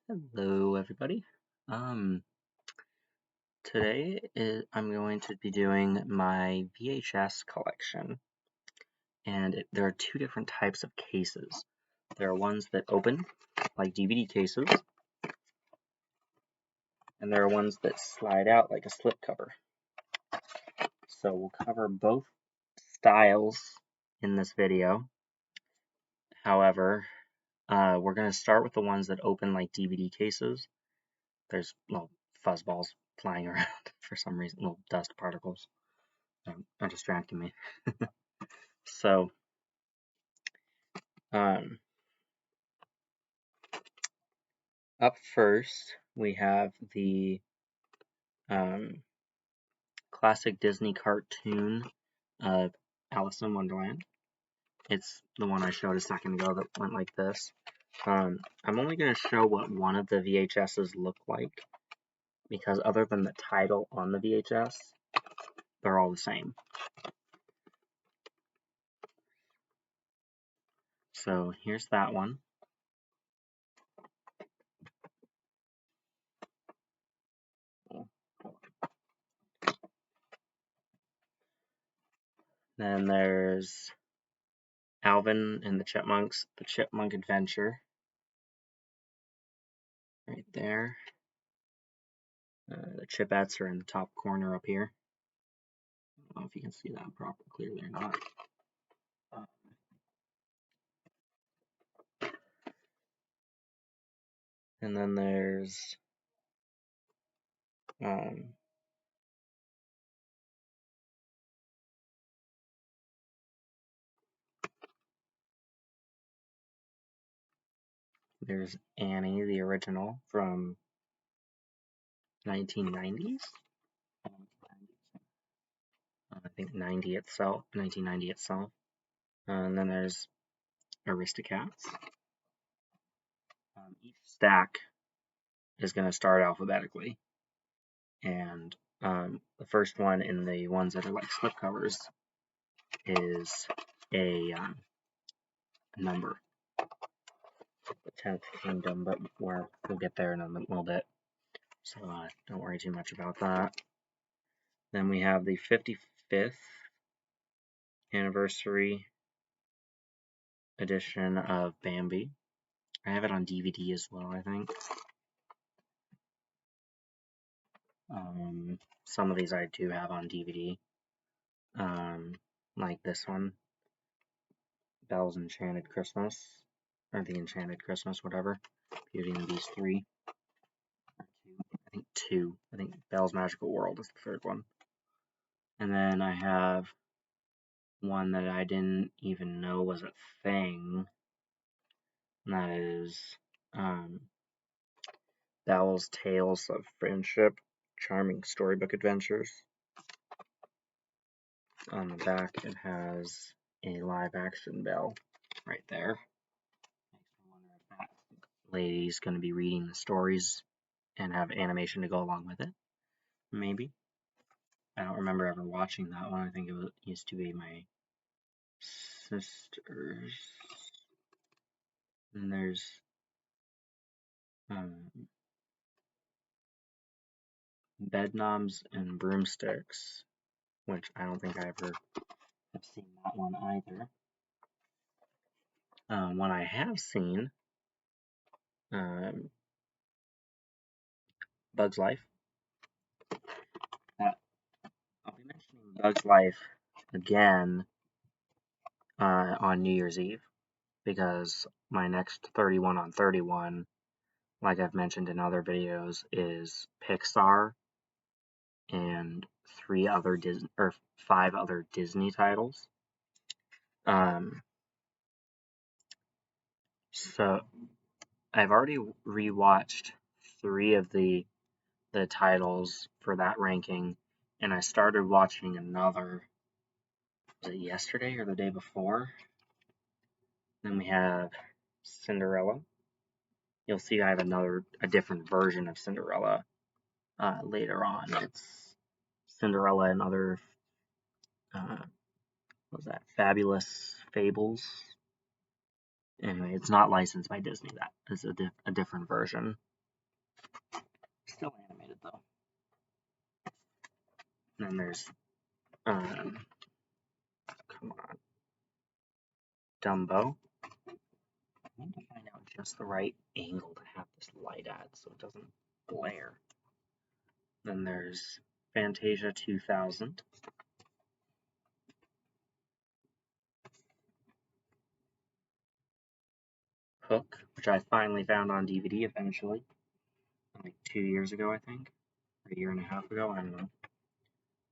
Hello, everybody. Today I'm going to be doing my VHS collection, and there are two different types of cases. There are ones that open, like DVD cases, and there are ones that slide out like a slipcover. So we'll cover both styles in this video. However, we're going to start with the ones that open like DVD cases. There's little fuzzballs flying around for some reason, little dust particles. Are distracting me. So, up first, we have the classic Disney cartoon of Alice in Wonderland. It's the one I showed a second ago that went like this. I'm only going to show what one of the VHSs look like, because other than the title on the VHS, they're all the same. So here's that one. Then there's Alvin and the Chipmunks, the Chipmunk Adventure. Right there. The Chipettes are in the top corner up here. I don't know if you can see that clearly or not. And then there's Annie, the original from 1990s. I think 1990 itself. And then there's Aristocats. Each stack is going to start alphabetically. And the first one in the ones that are like slipcovers is a number. The 10th Kingdom, but we'll get there in a little bit. So don't worry too much about that. Then we have the 55th anniversary edition of Bambi. I have it on DVD as well, I think. Some of these I do have on DVD. Like this one, Belle's Enchanted Christmas, or The Enchanted Christmas, whatever. Beauty and the Beast 3. I think 2. I think Belle's Magical World is the third one. And then I have one that I didn't even know was a thing. And that is Belle's Tales of Friendship, Charming Storybook Adventures. On the back, it has a live-action Belle right there. Makes me wonder if that lady's going to be reading the stories and have animation to go along with it. Maybe. I don't remember ever watching that one. I think it used to be my sister's. And there's Bedknobs and Broomsticks, which I don't think I ever have seen that one either. One I have seen, Bug's Life. I'll be mentioning Bug's Life again on New Year's Eve, because my next 31 on 31, like I've mentioned in other videos, is Pixar and 5 other Disney titles. So I've already rewatched 3 of the titles for that ranking, and I started watching another, was it yesterday or the day before? Then we have Cinderella. You'll see I have a different version of Cinderella later on. It's Cinderella and other, what was that, Fabulous Fables. Anyway, it's not licensed by Disney. That is a different version. Still animated though. And then there's, come on, Dumbo. I need to find out just the right angle to have this light at so it doesn't glare. Then there's Fantasia 2000. Hook, which I finally found on DVD eventually, like 2 years ago, I think, or a year and a half ago, I don't know.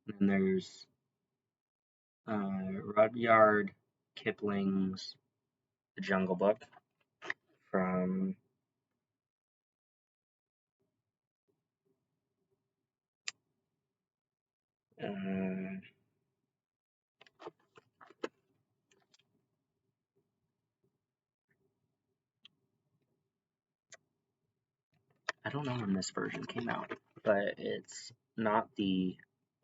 And then there's Rudyard Kipling's The Jungle Book from I don't know when this version came out, but it's not the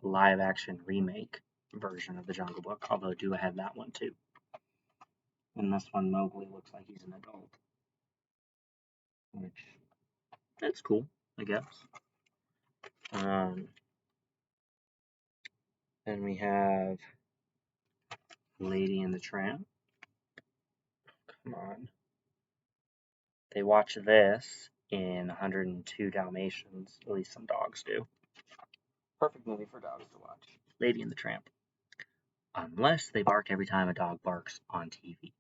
live action remake version of The Jungle Book, although I do have that one too. In this one, Mowgli looks like he's an adult, which that's cool, I guess. Then we have Lady and the Tramp. Come on. They watch this in 102 Dalmatians, at least some dogs do. Perfect movie for dogs to watch. Lady and the Tramp. Unless they bark every time a dog barks on TV.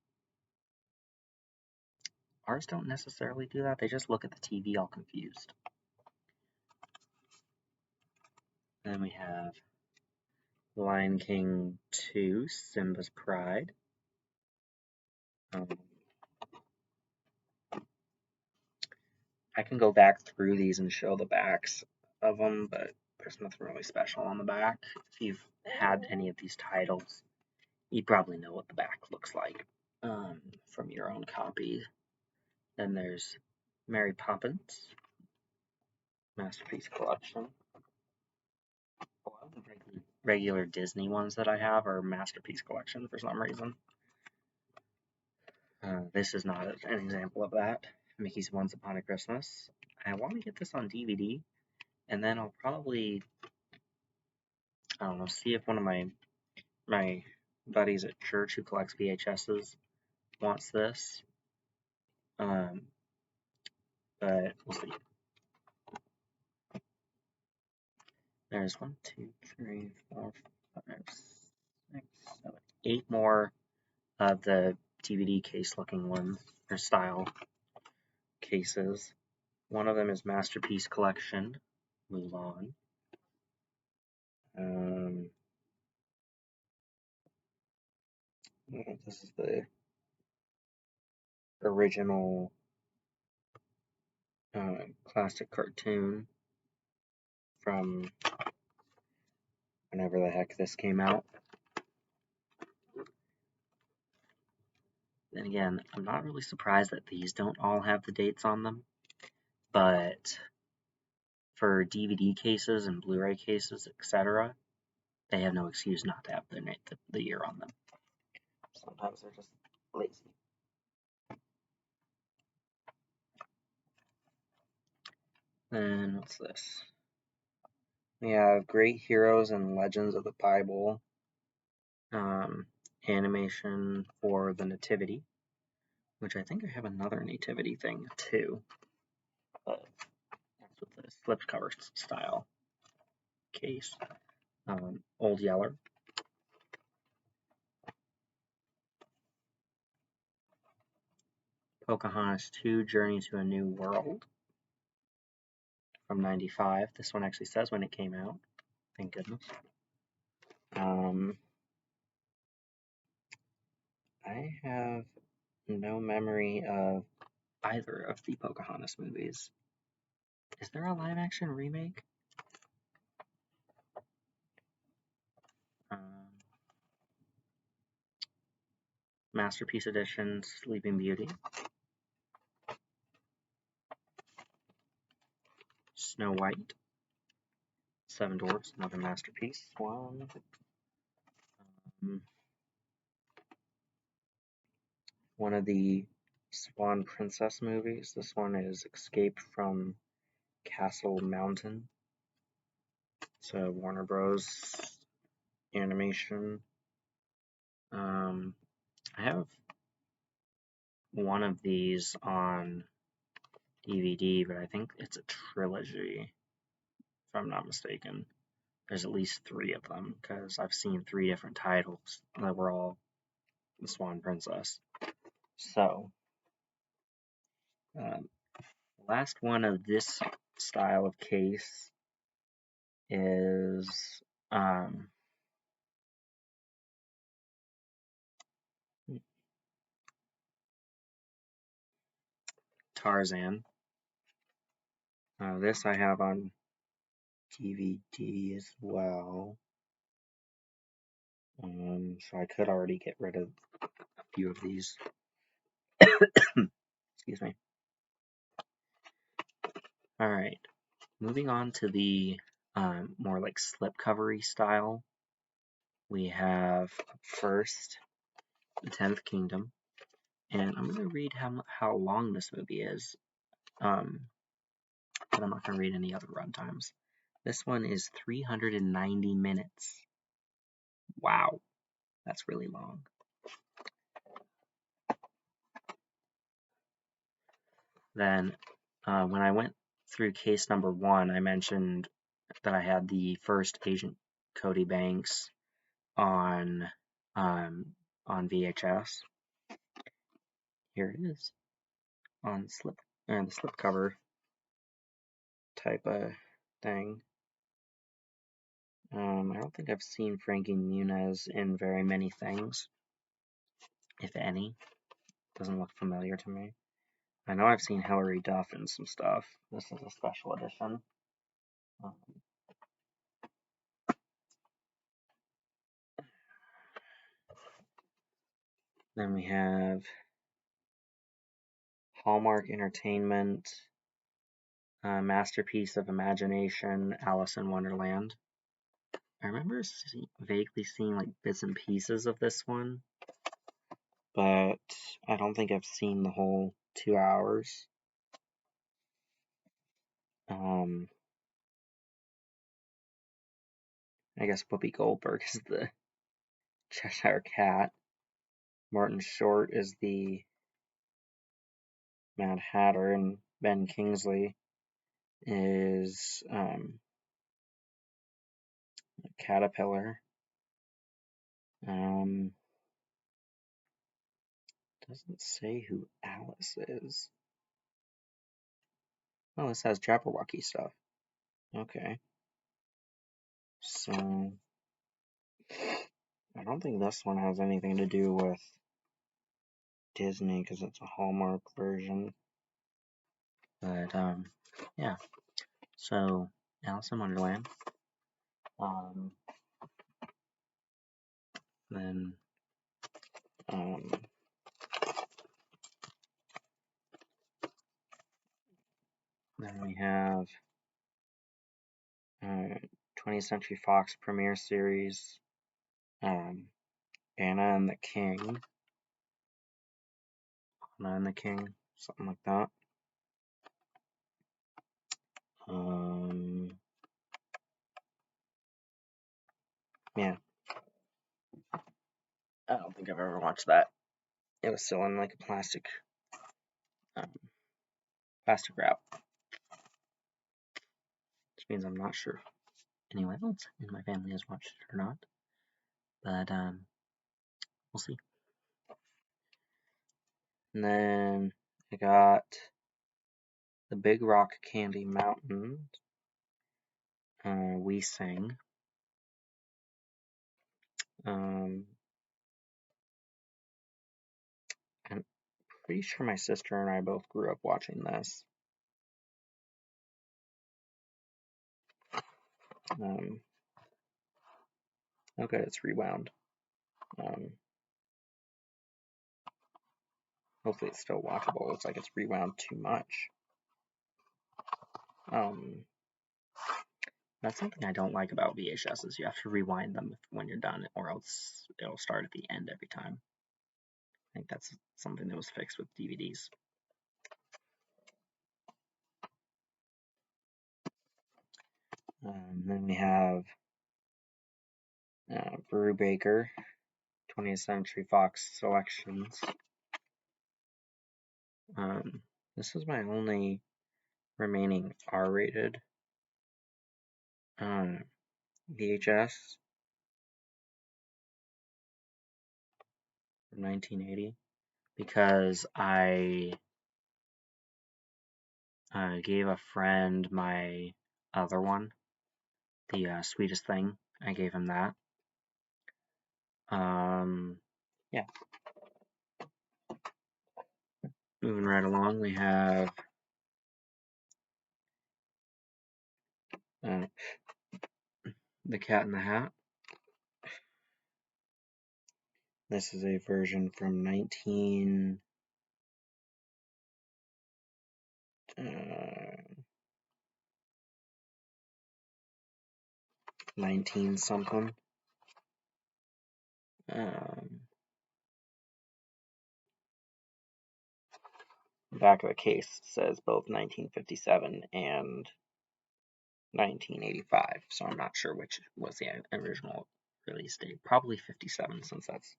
Ours don't necessarily do that, they just look at the TV all confused. Then we have Lion King 2, Simba's Pride. I can go back through these and show the backs of them, but there's nothing really special on the back. If you've had any of these titles, you probably know what the back looks like from your own copy. Then there's Mary Poppins, Masterpiece Collection. A lot of the regular Disney ones that I have are Masterpiece Collection for some reason. This is not an example of that. Mickey's Once Upon a Christmas. I want to get this on DVD, and then I'll probably, I don't know, see if one of my buddies at church who collects VHSs wants this. But we'll see. There's 1, 2, 3, 4, 5, 6, 7, 8 more of the DVD case looking ones, or style cases. One of them is Masterpiece Collection, Mulan. This is the original classic cartoon from whenever the heck this came out. Then again, I'm not really surprised that these don't all have the dates on them, but for DVD cases and Blu-ray cases, etc., they have no excuse not to have the year on them. Sometimes they're just lazy. Then what's this? We have Great Heroes and Legends of the Bible animation for the Nativity, which I think I have another Nativity thing too. But that's with the slipcover style case. Old Yeller. Pocahontas 2, Journey to a New World from 95. This one actually says when it came out. Thank goodness. I have no memory of either of the Pocahontas movies. Is there a live action remake? Masterpiece Edition, Sleeping Beauty. Snow White. Seven Dwarfs, another masterpiece. One of the Swan Princess movies. This one is Escape from Castle Mountain. It's a Warner Bros. Animation. I have one of these on DVD, but I think it's a trilogy, if I'm not mistaken. There's at least 3 of them, because I've seen 3 different titles that were all the Swan Princess. So, the last one of this style of case is Tarzan. This I have on DVD as well. So I could already get rid of a few of these. Excuse me. Alright, moving on to the more like slipcovery style. We have first The 10th Kingdom, and I'm going to read how long this movie is, but I'm not going to read any other runtimes. This one is 390 minutes. Wow, that's really long. Then, when I went through case number 1, I mentioned that I had the first Agent Cody Banks on VHS. Here it is on the slipcover type of thing. I don't think I've seen Frankie Muniz in very many things, if any. Doesn't look familiar to me. I know I've seen Hilary Duff in some stuff. This is a special edition. Then we have Hallmark Entertainment, Masterpiece of Imagination, Alice in Wonderland. I remember vaguely seeing like bits and pieces of this one, but I don't think I've seen the whole 2 hours. I guess Whoopi Goldberg is the Cheshire Cat. Martin Short is the Mad Hatter, and Ben Kingsley is Caterpillar. Doesn't say who Alice is. Oh, this has Jabberwocky stuff. Okay. So, I don't think this one has anything to do with Disney because it's a Hallmark version. But, yeah. So, Alice in Wonderland. Then, then we have 20th Century Fox premiere series, Anna and the King. Anna and the King, something like that. Yeah. I don't think I've ever watched that. It was still in like a plastic wrap. Which means I'm not sure if anyone else in my family has watched it or not. But we'll see. And then I got the Big Rock Candy Mountain. We Sing. I'm pretty sure my sister and I both grew up watching this. Okay, it's rewound. Hopefully it's still watchable. Looks like it's rewound too much. That's something I don't like about VHSs. You have to rewind them when you're done, or else it'll start at the end every time. I think that's something that was fixed with DVDs. Then we have Brubaker, 20th Century Fox Selections. This is my only remaining R-rated VHS from 1980 because I gave a friend my other one, the Sweetest Thing. I gave him that. Yeah. Moving right along, we have The Cat in the Hat. This is a version from 19 something. The back of the case says both 1957 and 1985, so I'm not sure which was the original release date. Probably 57 since that's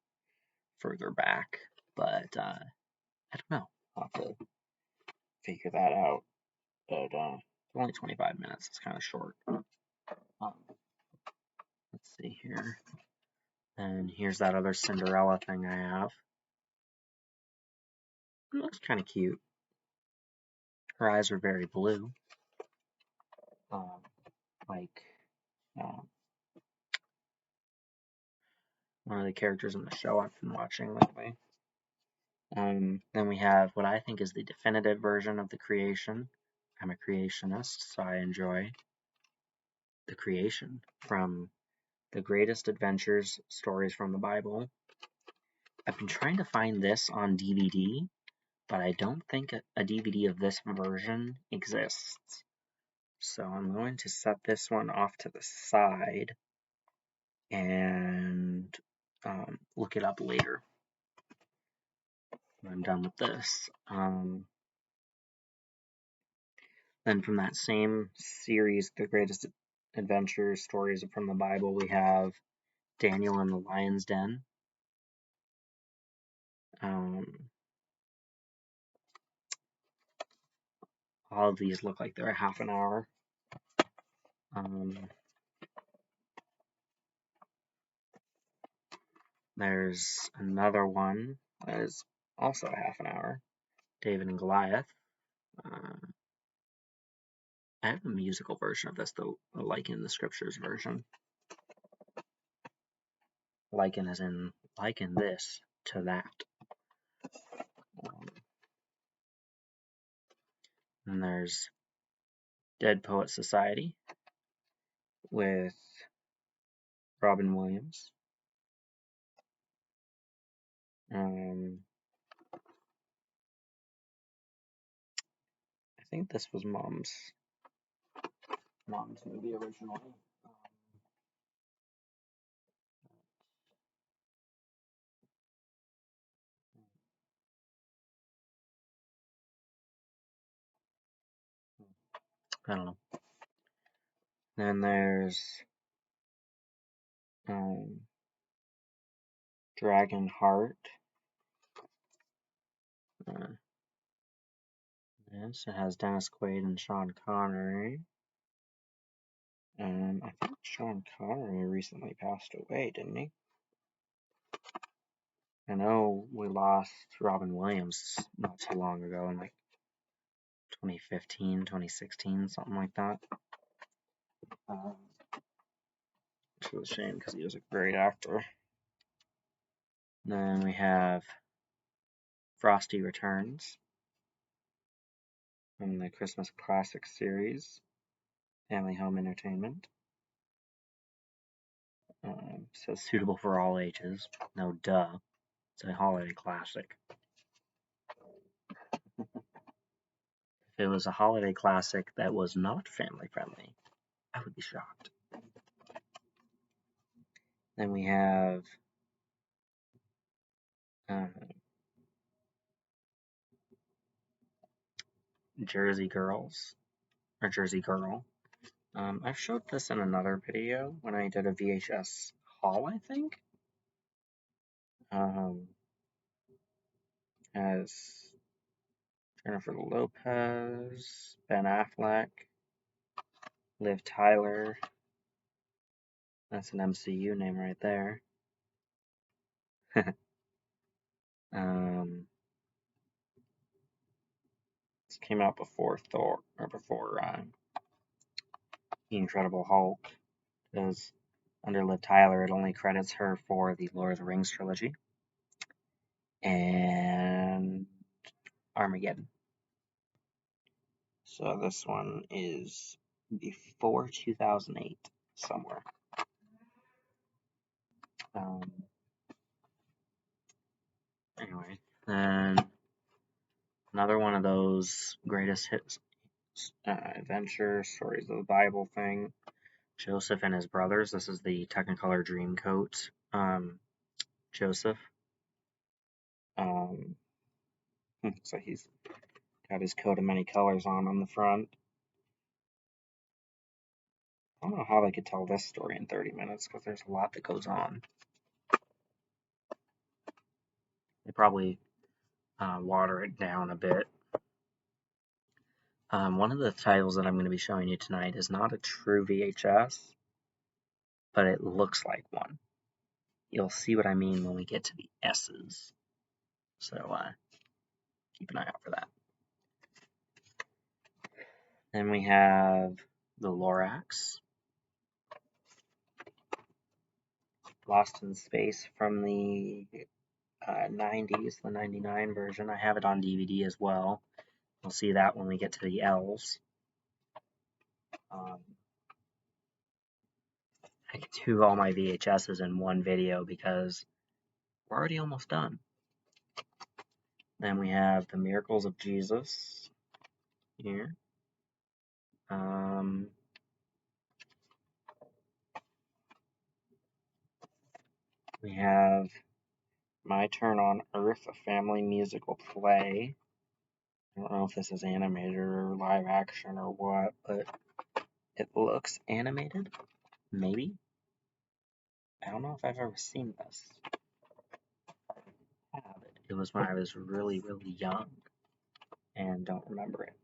further back, but I don't know. I'll have to figure that out. But only 25 minutes. It's kind of short. Let's see here. And here's that other Cinderella thing I have. It looks kind of cute. Her eyes are very blue. Like one of the characters in the show I've been watching lately. Then we have what I think is the definitive version of the creation. I'm a creationist, so I enjoy the creation from the greatest adventures stories from the Bible. I've been trying to find this on DVD, but I don't think a DVD of this version exists. So I'm going to set this one off to the side and look it up later when I'm done with this. Then from that same series, The Greatest Adventures Stories from the Bible, we have Daniel in the Lion's Den. All of these look like they're a half an hour. There's another one that is also a half an hour, David and Goliath. I have a musical version of this, though, liken the scriptures version. Liken as in liken this to that. And there's Dead Poet Society with Robin Williams. I think this was Mom's movie originally. I don't know. Then there's Dragon Heart. Yes, it has Dennis Quaid and Sean Connery. And I think Sean Connery recently passed away, didn't he? I know we lost Robin Williams not too long ago, in like 2015, 2016, something like that. Which was a shame because he was a great actor. Then we have Frosty Returns from the Christmas Classic series, Family Home Entertainment. So suitable for all ages. No duh. It's a holiday classic. If it was a holiday classic that was not family friendly, I would be shocked. Then we have Jersey Girls, or Jersey Girl. I've showed this in another video when I did a VHS haul, I think. As Jennifer Lopez, Ben Affleck, Liv Tyler. That's an MCU name right there. This came out before Thor, or before The Incredible Hulk, because under Liv Tyler, it only credits her for the Lord of the Rings trilogy and Armageddon. So this one is before 2008, somewhere. Anyway, then another one of those greatest hits, adventure stories of the Bible thing. Joseph and his brothers. This is the Technicolor Dreamcoat Joseph. So he's got his coat of many colors on the front. I don't know how they could tell this story in 30 minutes because there's a lot that goes on. They probably water it down a bit. One of the titles that I'm going to be showing you tonight is not a true VHS, but it looks like one. You'll see what I mean when we get to the S's. So keep an eye out for that. Then we have the Lorax. Lost in Space from the 90s, the 99 version. I have it on DVD as well. We'll see that when we get to the L's. I can do all my VHSs in one video because we're already almost done. Then we have The Miracles of Jesus here. We have My Turn on Earth, a family musical play. I don't know if this is animated or live action or what, but it looks animated. Maybe. I don't know if I've ever seen this. It was when I was really, really young and don't remember it.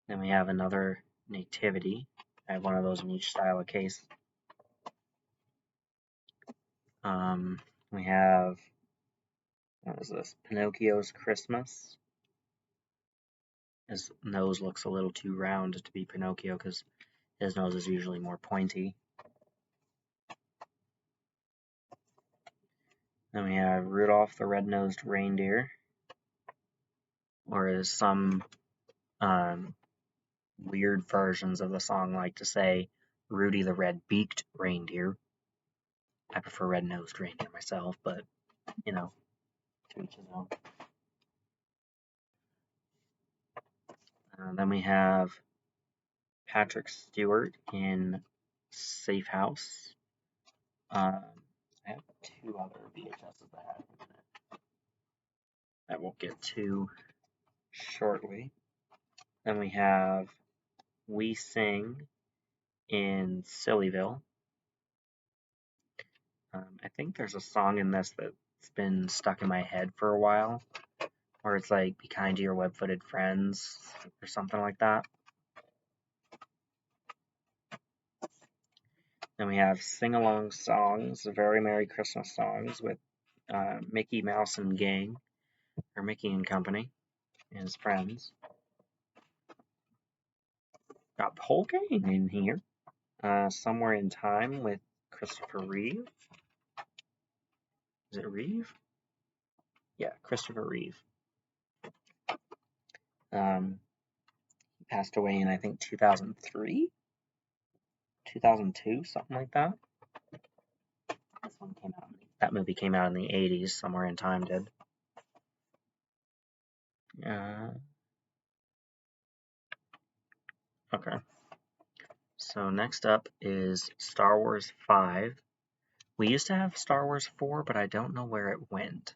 Then we have another Nativity. I have one of those in each style of case. We have, what is this? Pinocchio's Christmas. His nose looks a little too round to be Pinocchio because his nose is usually more pointy. Then we have Rudolph the Red-Nosed Reindeer, or as some weird versions of the song like to say, Rudy the Red-Beaked Reindeer. I prefer red-nosed reindeer myself, but, you know, to each his own. Then we have Patrick Stewart in Safe House. I have two other VHSs that we'll get to shortly. Then we have We Sing in Sillyville. I think there's a song in this that's been stuck in my head for a while, where it's like, be kind to your web-footed friends, or something like that. Then we have sing-along songs, Very Merry Christmas songs with Mickey Mouse and Gang, or Mickey and Company, and his friends. Got the whole gang in here. Somewhere in Time with Christopher Reeve. Is it Reeve? Yeah, Christopher Reeve. He passed away in, I think, 2003? 2002, something like that. That movie came out in the 80s, Somewhere in Time did. Okay. So next up is Star Wars 5. We used to have Star Wars 4, but I don't know where it went.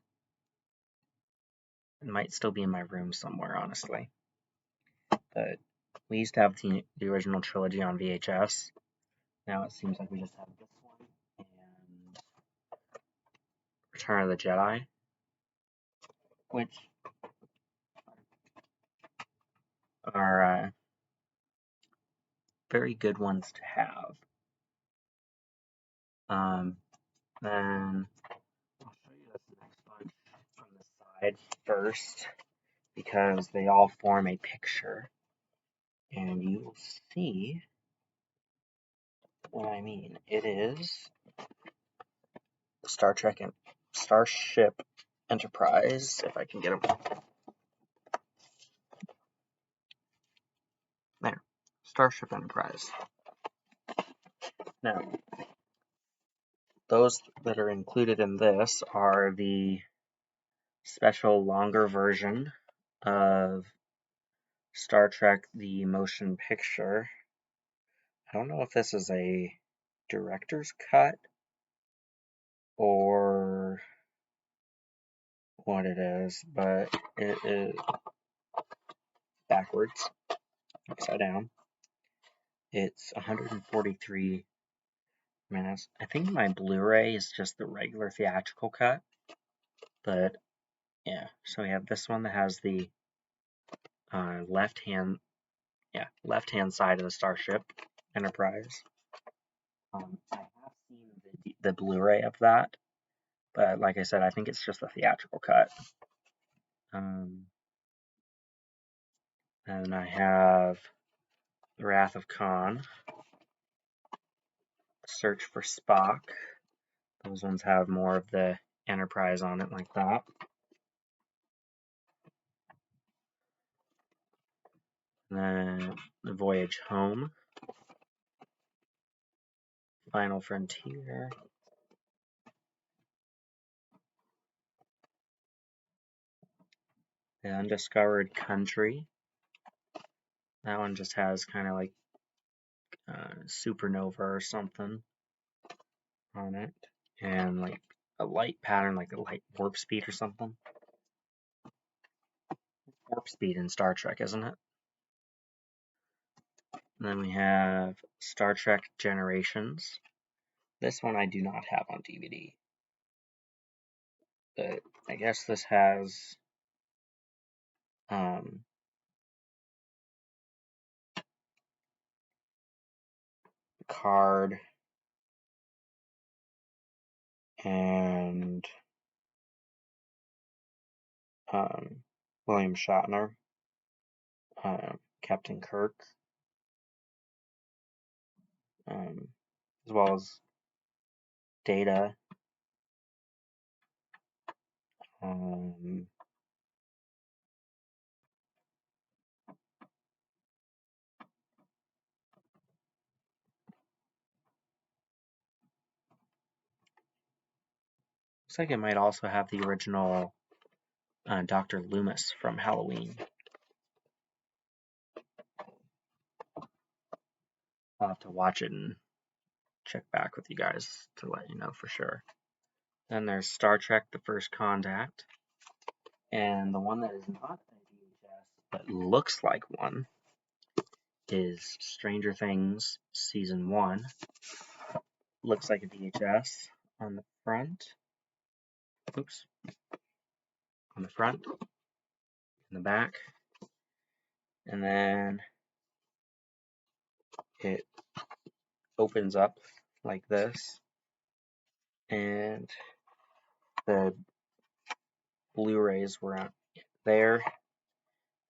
It might still be in my room somewhere, honestly. But We used to have the original trilogy on VHS. Now it seems like we just have this one and Return of the Jedi, which are very good ones to have. Then I'll show you this next bunch from the side first because they all form a picture, and you will see what I mean. It is Star Trek and Starship Enterprise, if I can get them. There, Starship Enterprise. Now, those that are included in this are the special longer version of Star Trek the Motion Picture. I don't know if this is a director's cut or what it is, but it is backwards, upside down. It's 143 minutes. I think my Blu-ray is just the regular theatrical cut, but yeah. So we have this one that has the left hand side of the Starship Enterprise. I have seen the Blu-ray of that, but like I said, I think it's just the theatrical cut. And I have Wrath of Khan, Search for Spock. Those ones have more of the Enterprise on it like that. And then The Voyage Home, Final Frontier, The Undiscovered Country. That one just has kind of like supernova or something on it, and like a light pattern, like a light warp speed or something. Warp speed in Star Trek, isn't it? And then we have Star Trek Generations. This one I do not have on DVD, but I guess this has Card and William Shatner, Captain Kirk, as well as Data. Looks like it might also have the original Dr. Loomis from Halloween. I'll have to watch it and check back with you guys to let you know for sure. Then there's Star Trek The First Contact. And the one that is not a VHS but looks like one is Stranger Things Season 1. Looks like a VHS on the front. Oops. On the front, in the back. And then it opens up like this. And the Blu-rays were out there.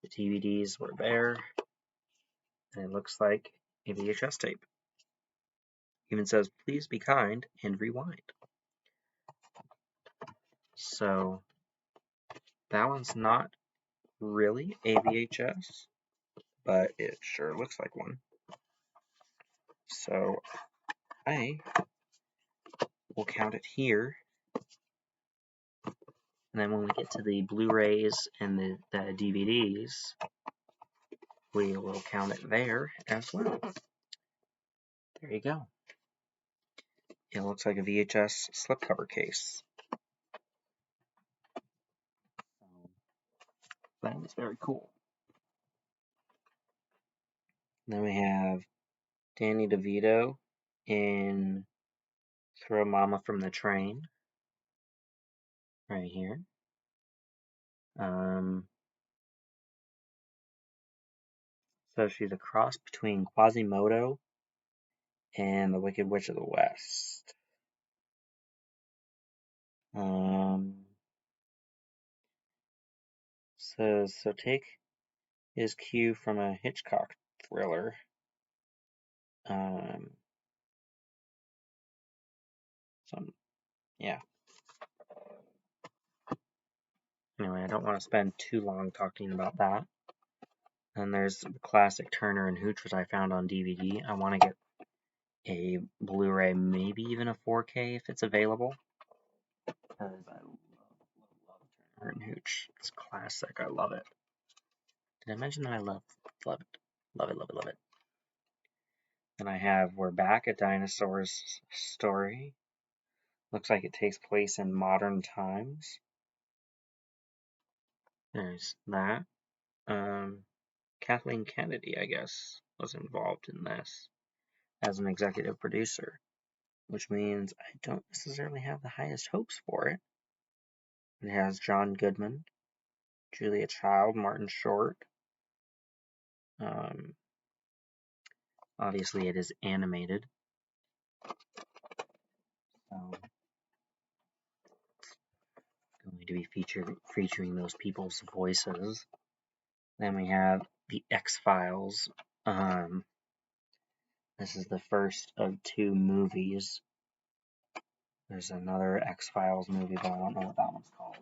The DVDs were there. And it looks like a VHS tape. Even says, please be kind and rewind. So that one's not really a VHS, but it sure looks like one. So I will count it here. And then when we get to the Blu-rays and the DVDs, we will count it there as well. There you go. It looks like a VHS slipcover case. That is very cool. Then we have Danny DeVito in Throw Mama from the Train, right here. So she's a cross between Quasimodo and the Wicked Witch of the West. So take his cue from a Hitchcock thriller. Yeah. Anyway, I don't want to spend too long talking about that. And there's the classic Turner and Hooch, which I found on DVD. I want to get a Blu-ray, maybe even a 4K if it's available. Because I love Turner and Hooch. It's classic. I love it. Did I mention that I love it? Love it, love it, love it. Then I have We're Back, a Dinosaur's Story. Looks like it takes place in modern times. There's that. Kathleen Kennedy, I guess, was involved in this as an executive producer, which means I don't necessarily have the highest hopes for it. It has John Goodman, Julia Child, Martin Short. Obviously, it is animated, so it's going to be featuring those people's voices. Then we have The X-Files. This is the first of 2 movies. There's another X-Files movie, but I don't know what that one's called.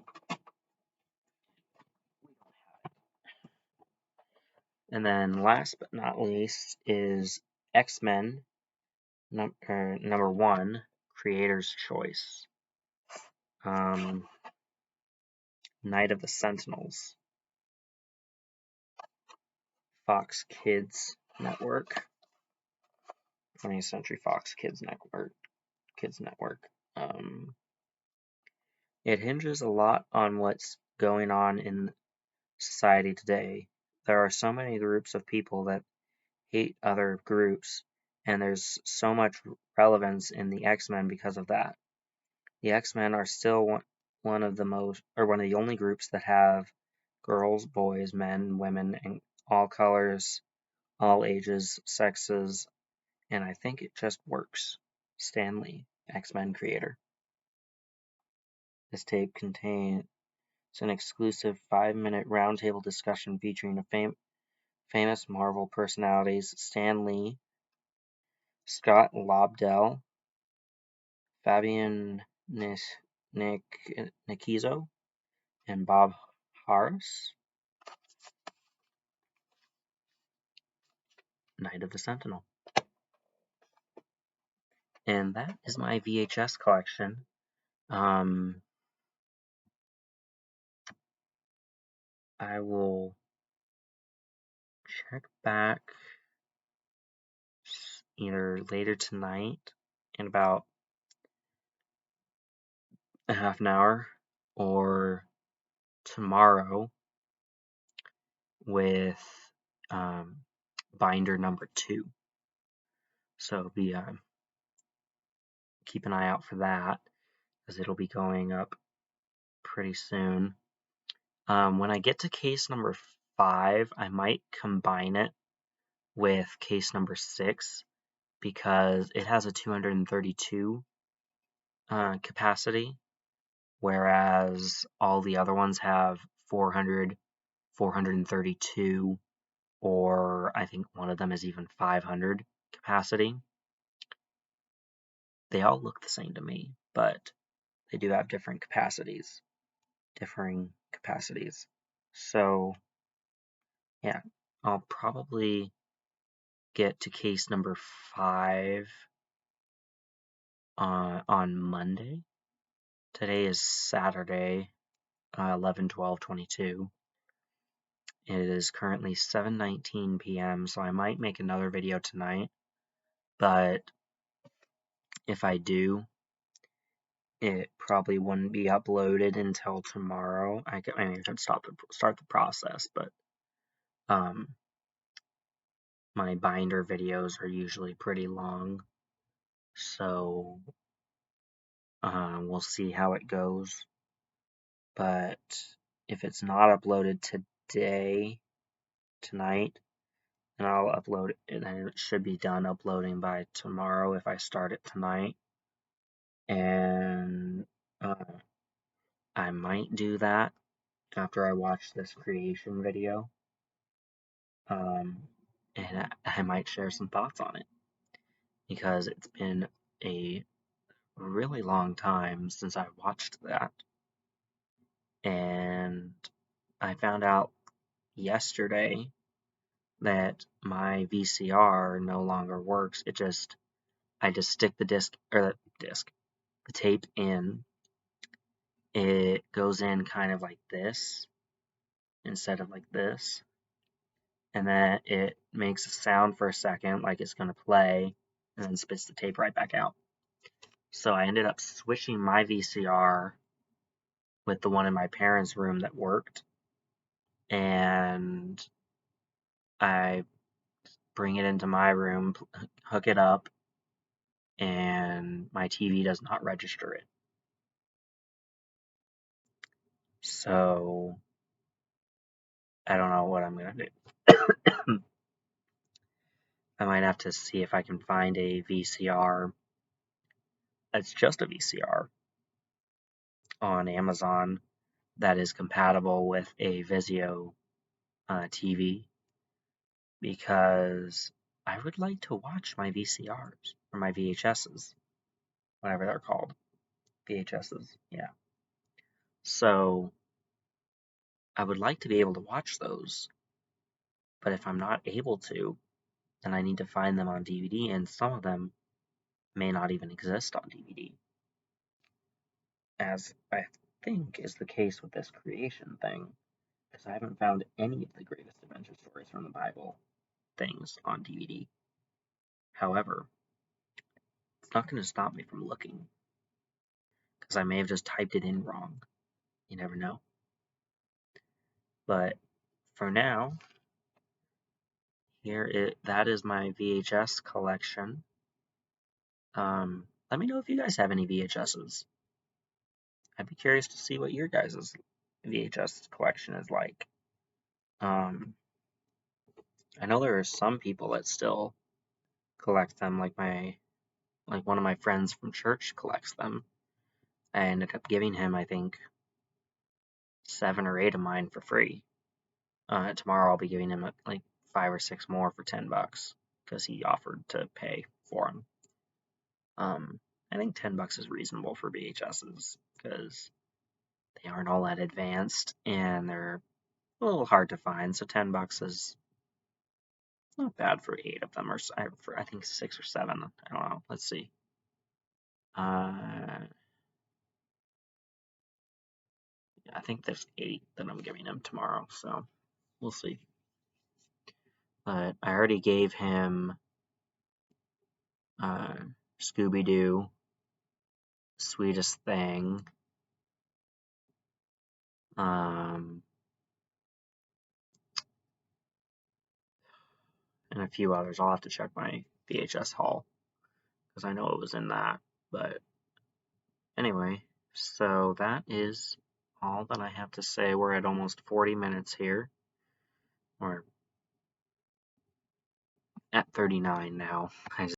And then last but not least is X-Men number 1, Creator's Choice. Night of the Sentinels. Fox Kids Network. 20th Century Fox Kids Network. It hinges a lot on what's going on in society today. There are so many groups of people that hate other groups, and there's so much relevance in the X-Men because of that. The X-Men are still one of the only groups that have girls, boys, men, women, and all colors, all ages, sexes, and I think it just works. Stan Lee, X-Men creator. This tape contains an exclusive 5-minute roundtable discussion featuring famous Marvel personalities Stan Lee, Scott Lobdell, Fabian Nikizo, and Bob Harris. Night of the Sentinel. And that is my VHS collection. I will check back either later tonight in about a half an hour or tomorrow with binder number 2. So keep an eye out for that because it'll be going up pretty soon. When I get to case number 5, I might combine it with case number 6 because it has a 232 capacity, whereas all the other ones have 400, 432, or I think one of them is even 500 capacity. They all look the same to me, but they do have differing capacities. So, yeah, I'll probably get to case number 5 on Monday. Today is Saturday, 11/12/22. It is currently 7:19 p.m., so I might make another video tonight, but if I do, it probably wouldn't be uploaded until tomorrow. I could start the process, but my binder videos are usually pretty long, so we'll see how it goes. But if it's not uploaded tonight, then I'll upload it, and then it should be done uploading by tomorrow if I start it tonight. And I might do that after I watch this creation video. And I might share some thoughts on it, because it's been a really long time since I watched that. And I found out yesterday that my VCR no longer works. I just stick the tape in. It goes in kind of like this instead of like this. And then it makes a sound for a second, like it's going to play, and then spits the tape right back out. So I ended up switching my VCR with the one in my parents' room that worked, and I bring it into my room, hook it up, and my TV does not register it. So I don't know what I'm going to do. I might have to see if I can find a VCR that's just a VCR on Amazon that is compatible with a Vizio TV, because I would like to watch my VCRs, or my VHSs, whatever they're called. VHSs, yeah. So I would like to be able to watch those, but if I'm not able to, then I need to find them on DVD, and some of them may not even exist on DVD, as I think is the case with this creation thing, because I haven't found any of the greatest adventure stories from the Bible things on DVD. However, it's not going to stop me from looking, because I may have just typed it in wrong. You never know. But for now, that is my VHS collection. Let me know if you guys have any VHSs. I'd be curious to see what your guys' VHS collection is like. I know there are some people that still collect them, like one of my friends from church collects them. I ended up giving him, I think, 7 or 8 of mine for free. Tomorrow I'll be giving him like 5 or 6 more for $10 because he offered to pay for them. I think $10 is reasonable for VHSs because they aren't all that advanced and they're a little hard to find. So $10 is not bad for 8 of them, or for I think 6 or 7. I don't know. Let's see. I think there's 8 that I'm giving him tomorrow, so we'll see. But I already gave him Scooby-Doo, Sweetest Thing, and a few others. I'll have to check my VHS haul because I know it was in that. But anyway, so that is all that I have to say. We're at almost 40 minutes here. We're at 39 now. I